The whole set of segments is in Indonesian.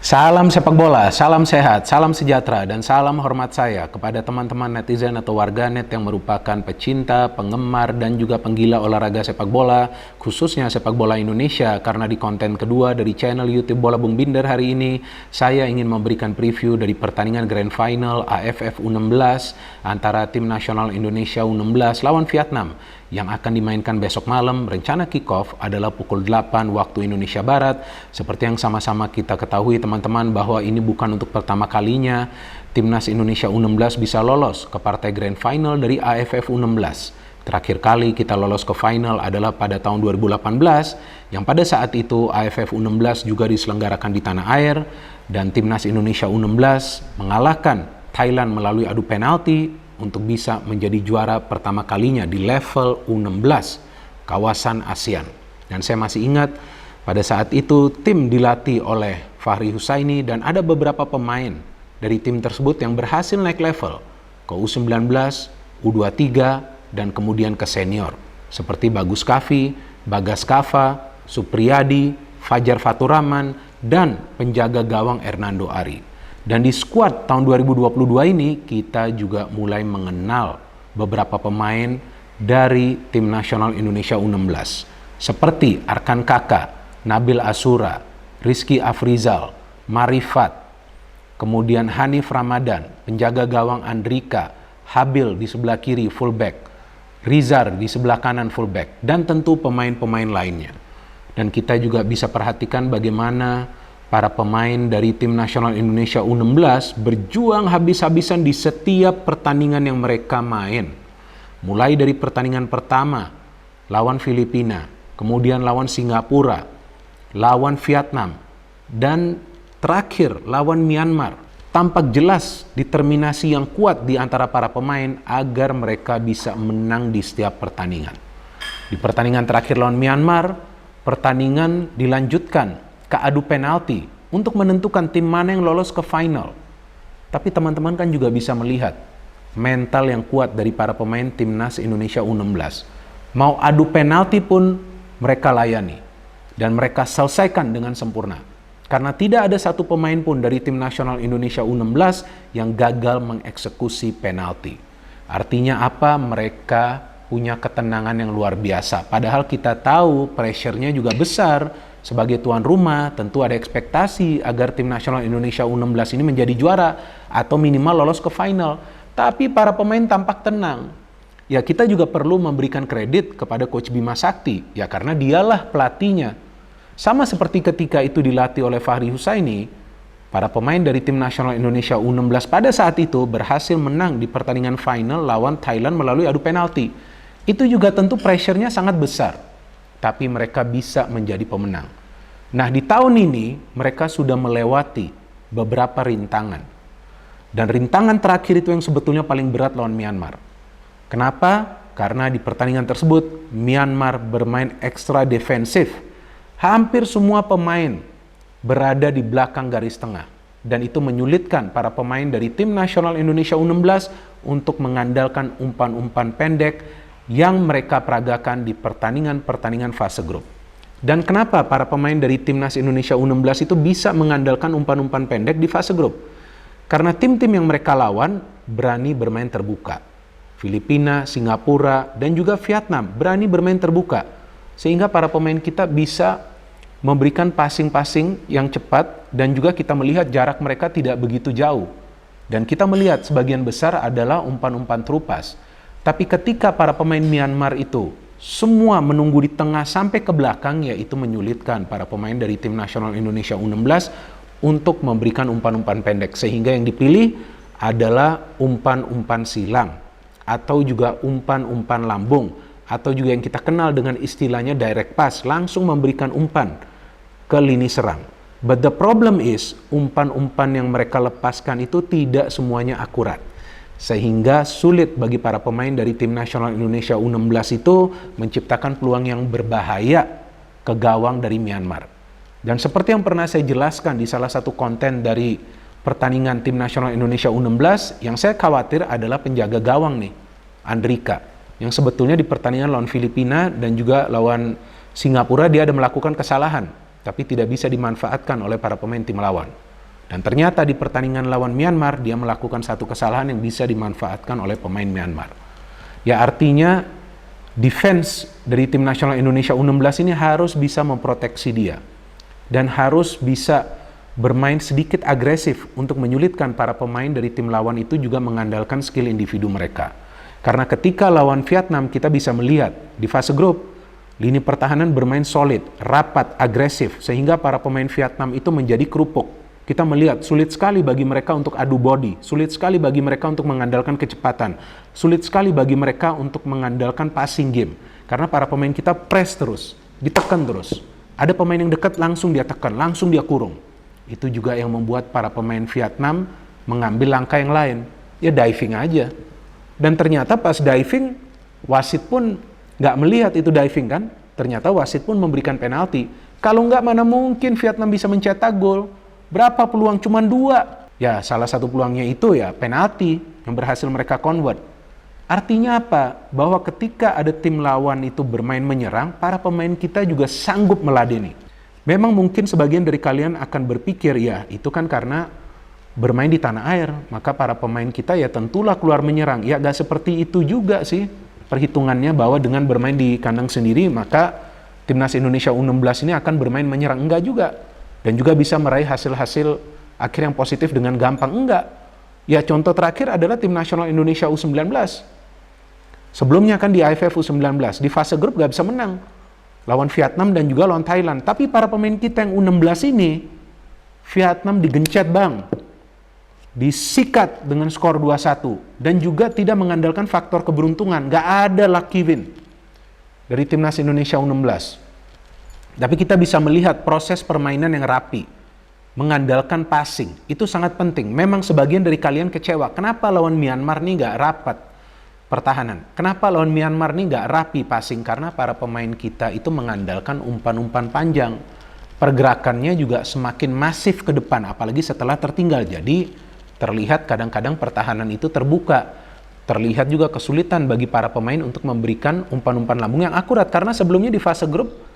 Salam sepak bola, salam sehat, salam sejahtera, dan salam hormat saya kepada teman-teman netizen atau warganet yang merupakan pecinta, penggemar, dan juga penggila olahraga sepak bola, khususnya sepak bola Indonesia. Karena di konten kedua dari channel YouTube Bola Bung Binder hari ini, saya ingin memberikan preview dari pertandingan Grand Final AFF U16 antara Tim Nasional Indonesia U16 lawan Vietnam yang akan dimainkan besok malam. Rencana kick-off adalah pukul 8 waktu Indonesia Barat. Seperti yang sama-sama kita ketahui teman-teman, bahwa ini bukan untuk pertama kalinya Timnas Indonesia U16 bisa lolos ke partai Grand Final dari AFF U16. Terakhir kali kita lolos ke final adalah pada tahun 2018, yang pada saat itu AFF U16 juga diselenggarakan di tanah air, dan Timnas Indonesia U16 mengalahkan Thailand melalui adu penalti untuk bisa menjadi juara pertama kalinya di level U16 kawasan ASEAN. Dan saya masih ingat pada saat itu tim dilatih oleh Fahri Husaini, dan ada beberapa pemain dari tim tersebut yang berhasil naik level ke U19, U23, dan kemudian ke senior. Seperti Bagus Kavi, Bagas Kava, Supriyadi, Fajar Faturrahman, dan penjaga gawang Hernando Ari. Dan di skuad tahun 2022 ini kita juga mulai mengenal beberapa pemain dari Tim Nasional Indonesia U16 seperti Arkan Kaka, Nabil Asura, Rizky Afrizal, Marifat, kemudian Hanif Ramadan, penjaga gawang Andrika, Habil di sebelah kiri fullback, Rizar di sebelah kanan fullback, dan tentu pemain-pemain lainnya. Dan kita juga bisa perhatikan bagaimana para pemain dari Tim Nasional Indonesia U16 berjuang habis-habisan di setiap pertandingan yang mereka main. Mulai dari pertandingan pertama lawan Filipina, kemudian lawan Singapura, lawan Vietnam, dan terakhir lawan Myanmar. Tampak jelas determinasi yang kuat di antara para pemain agar mereka bisa menang di setiap pertandingan. Di pertandingan terakhir lawan Myanmar, pertandingan dilanjutkan ke adu penalti untuk menentukan tim mana yang lolos ke final. Tapi teman-teman kan juga bisa melihat mental yang kuat dari para pemain Timnas Indonesia U16. Mau adu penalti pun mereka layani dan mereka selesaikan dengan sempurna. Karena tidak ada satu pemain pun dari Tim Nasional Indonesia U16 yang gagal mengeksekusi penalti. Artinya apa? Mereka punya ketenangan yang luar biasa. Padahal kita tahu pressure-nya juga besar. Sebagai tuan rumah, tentu ada ekspektasi agar Tim Nasional Indonesia U16 ini menjadi juara atau minimal lolos ke final. Tapi para pemain tampak tenang. Ya, kita juga perlu memberikan kredit kepada Coach Bima Sakti, ya karena dialah pelatihnya. Sama seperti ketika itu dilatih oleh Fahri Husaini, para pemain dari Tim Nasional Indonesia U16 pada saat itu berhasil menang di pertandingan final lawan Thailand melalui adu penalti. Itu juga tentu pressure-nya sangat besar. Tapi mereka bisa menjadi pemenang. Nah, di tahun ini mereka sudah melewati beberapa rintangan. Dan rintangan terakhir itu yang sebetulnya paling berat lawan Myanmar. Kenapa? Karena di pertandingan tersebut Myanmar bermain ekstra defensif. Hampir semua pemain berada di belakang garis tengah. Dan itu menyulitkan para pemain dari Tim Nasional Indonesia U16 untuk mengandalkan umpan-umpan pendek yang mereka peragakan di pertandingan-pertandingan fase grup. Dan kenapa para pemain dari Timnas Indonesia U16 itu bisa mengandalkan umpan-umpan pendek di fase grup? Karena tim-tim yang mereka lawan berani bermain terbuka. Filipina, Singapura, dan juga Vietnam berani bermain terbuka. Sehingga para pemain kita bisa memberikan passing-passing yang cepat, dan juga kita melihat jarak mereka tidak begitu jauh. Dan kita melihat sebagian besar adalah umpan-umpan terupas. Tapi ketika para pemain Myanmar itu semua menunggu di tengah sampai ke belakang, yaitu menyulitkan para pemain dari Tim Nasional Indonesia U16 untuk memberikan umpan-umpan pendek. Sehingga yang dipilih adalah umpan-umpan silang atau juga umpan-umpan lambung, atau juga yang kita kenal dengan istilahnya direct pass, langsung memberikan umpan ke lini serang. But the problem is, umpan-umpan yang mereka lepaskan itu tidak semuanya akurat. Sehingga sulit bagi para pemain dari Tim Nasional Indonesia U16 itu menciptakan peluang yang berbahaya ke gawang dari Myanmar. Dan seperti yang pernah saya jelaskan di salah satu konten dari pertandingan Tim Nasional Indonesia U16, yang saya khawatir adalah penjaga gawang nih, Andrika, yang sebetulnya di pertandingan lawan Filipina dan juga lawan Singapura dia ada melakukan kesalahan, tapi tidak bisa dimanfaatkan oleh para pemain tim lawan. Dan ternyata di pertandingan lawan Myanmar, dia melakukan satu kesalahan yang bisa dimanfaatkan oleh pemain Myanmar. Ya artinya, defense dari tim nasional Indonesia U16 ini harus bisa memproteksi dia. Dan harus bisa bermain sedikit agresif untuk menyulitkan para pemain dari tim lawan itu juga mengandalkan skill individu mereka. Karena ketika lawan Vietnam kita bisa melihat di fase grup, lini pertahanan bermain solid, rapat, agresif, sehingga para pemain Vietnam itu menjadi kerupuk. Kita melihat sulit sekali bagi mereka untuk adu body, sulit sekali bagi mereka untuk mengandalkan kecepatan, sulit sekali bagi mereka untuk mengandalkan passing game. Karena para pemain kita press terus, ditekan terus. Ada pemain yang dekat langsung dia tekan, langsung dia kurung. Itu juga yang membuat para pemain Vietnam mengambil langkah yang lain. Ya diving aja. Dan ternyata pas diving, wasit pun nggak melihat itu diving kan. Ternyata wasit pun memberikan penalti. Kalau nggak, mana mungkin Vietnam bisa mencetak gol. Berapa peluang? Cuman 2. Ya salah satu peluangnya itu ya penalti yang berhasil mereka convert. Artinya apa? Bahwa ketika ada tim lawan itu bermain menyerang, para pemain kita juga sanggup meladeni. Memang mungkin sebagian dari kalian akan berpikir, ya itu kan karena bermain di tanah air, maka para pemain kita ya tentulah keluar menyerang. Ya gak seperti itu juga sih perhitungannya, bahwa dengan bermain di kandang sendiri maka timnas Indonesia U16 ini akan bermain menyerang. Enggak juga. Dan juga bisa meraih hasil-hasil akhir yang positif dengan gampang. Enggak. Ya contoh terakhir adalah tim nasional Indonesia U19. Sebelumnya kan di AFF U19, di fase grup gak bisa menang lawan Vietnam dan juga lawan Thailand. Tapi para pemain kita yang U16 ini, Vietnam digencet bang, disikat dengan skor 2-1, dan juga tidak mengandalkan faktor keberuntungan. Gak ada lucky win dari timnas Indonesia U16. Tapi kita bisa melihat proses permainan yang rapi, mengandalkan passing. Itu sangat penting. Memang sebagian dari kalian kecewa, kenapa lawan Myanmar nih gak rapat pertahanan? Kenapa lawan Myanmar nih gak rapi passing? Karena para pemain kita itu mengandalkan umpan-umpan panjang. Pergerakannya juga semakin masif ke depan, apalagi setelah tertinggal. Jadi terlihat kadang-kadang pertahanan itu terbuka. Terlihat juga kesulitan bagi para pemain untuk memberikan umpan-umpan lambung yang akurat. Karena sebelumnya di fase grup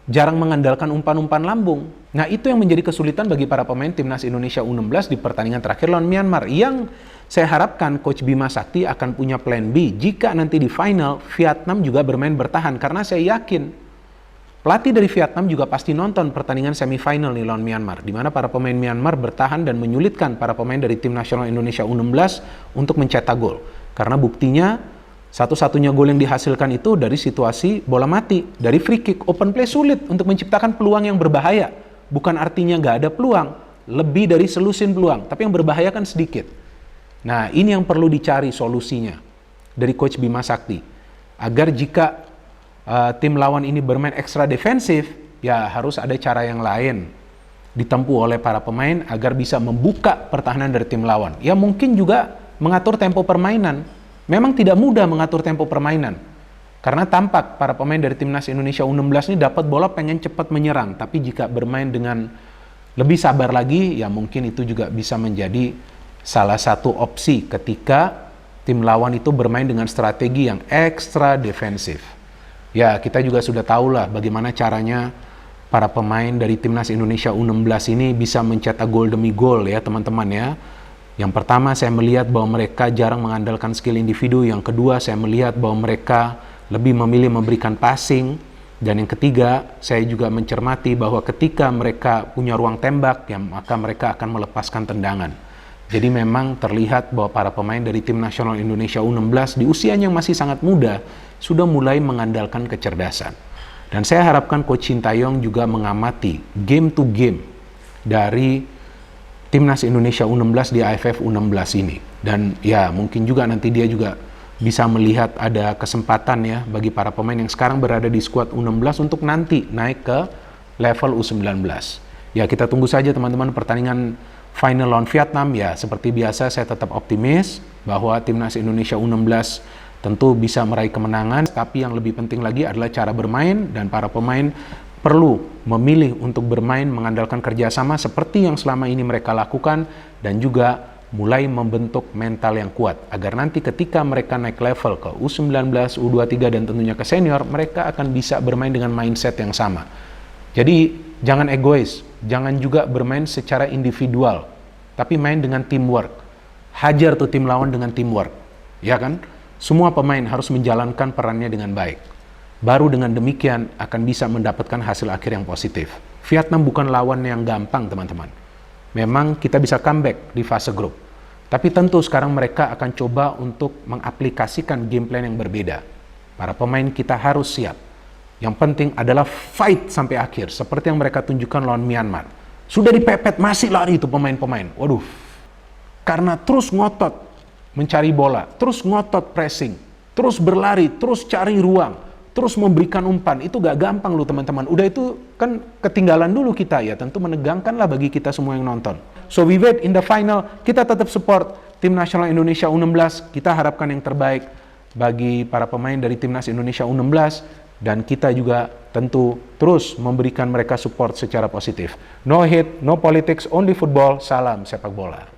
jarang mengandalkan umpan-umpan lambung. Nah itu yang menjadi kesulitan bagi para pemain timnas Indonesia U16 di pertandingan terakhir lawan Myanmar. Yang saya harapkan Coach Bima Sakti akan punya plan B jika nanti di final Vietnam juga bermain bertahan. Karena saya yakin pelatih dari Vietnam juga pasti nonton pertandingan semifinal nih lawan Myanmar, di mana para pemain Myanmar bertahan dan menyulitkan para pemain dari tim nasional Indonesia U16 untuk mencetak gol. Karena buktinya satu-satunya gol yang dihasilkan itu dari situasi bola mati, dari free kick. Open play sulit untuk menciptakan peluang yang berbahaya. Bukan artinya nggak ada peluang, lebih dari selusin peluang, tapi yang berbahaya kan sedikit. Nah ini yang perlu dicari solusinya dari Coach Bima Sakti, agar jika tim lawan ini bermain ekstra defensif, ya harus ada cara yang lain ditempuh oleh para pemain agar bisa membuka pertahanan dari tim lawan. Ya mungkin juga mengatur tempo permainan. Memang tidak mudah mengatur tempo permainan, karena tampak para pemain dari timnas Indonesia U16 ini dapat bola pengen cepat menyerang. Tapi jika bermain dengan lebih sabar lagi, ya mungkin itu juga bisa menjadi salah satu opsi ketika tim lawan itu bermain dengan strategi yang ekstra defensif. Ya, kita juga sudah tahu lah bagaimana caranya para pemain dari timnas Indonesia U16 ini bisa mencetak gol demi gol ya teman-teman ya. Yang pertama saya melihat bahwa mereka jarang mengandalkan skill individu. Yang kedua saya melihat bahwa mereka lebih memilih memberikan passing. Dan yang ketiga saya juga mencermati bahwa ketika mereka punya ruang tembak, ya maka mereka akan melepaskan tendangan. Jadi memang terlihat bahwa para pemain dari tim nasional Indonesia U16 di usianya yang masih sangat muda sudah mulai mengandalkan kecerdasan. Dan saya harapkan Coach Sintayong juga mengamati game to game dari timnas Indonesia U16 di AFF U16 ini. Dan ya mungkin juga nanti dia juga bisa melihat ada kesempatan ya bagi para pemain yang sekarang berada di skuad U16 untuk nanti naik ke level U19. Ya kita tunggu saja teman-teman pertandingan final lawan Vietnam. Ya seperti biasa saya tetap optimis bahwa timnas Indonesia U16 tentu bisa meraih kemenangan, tapi yang lebih penting lagi adalah cara bermain, dan para pemain perlu memilih untuk bermain mengandalkan kerjasama seperti yang selama ini mereka lakukan, dan juga mulai membentuk mental yang kuat agar nanti ketika mereka naik level ke U19, U23 dan tentunya ke senior, mereka akan bisa bermain dengan mindset yang sama. Jadi jangan egois, jangan juga bermain secara individual, tapi main dengan teamwork. Hajar tuh tim lawan dengan teamwork, ya kan? Semua pemain harus menjalankan perannya dengan baik. Baru dengan demikian akan bisa mendapatkan hasil akhir yang positif. Vietnam bukan lawan yang gampang, teman-teman. Memang kita bisa comeback di fase grup. Tapi tentu sekarang mereka akan coba untuk mengaplikasikan game plan yang berbeda. Para pemain kita harus siap. Yang penting adalah fight sampai akhir, seperti yang mereka tunjukkan lawan Myanmar. Sudah dipepet, masih lari itu pemain-pemain. Waduh, karena terus ngotot mencari bola, terus ngotot pressing, terus berlari, terus cari ruang, terus memberikan umpan. Itu gak gampang loh teman-teman. Udah itu kan ketinggalan dulu kita ya, tentu menegangkanlah bagi kita semua yang nonton. So we wait in the final, kita tetap support tim nasional Indonesia U16, kita harapkan yang terbaik bagi para pemain dari timnas Indonesia U16, dan kita juga tentu terus memberikan mereka support secara positif. No hate, no politics, only football. Salam sepak bola.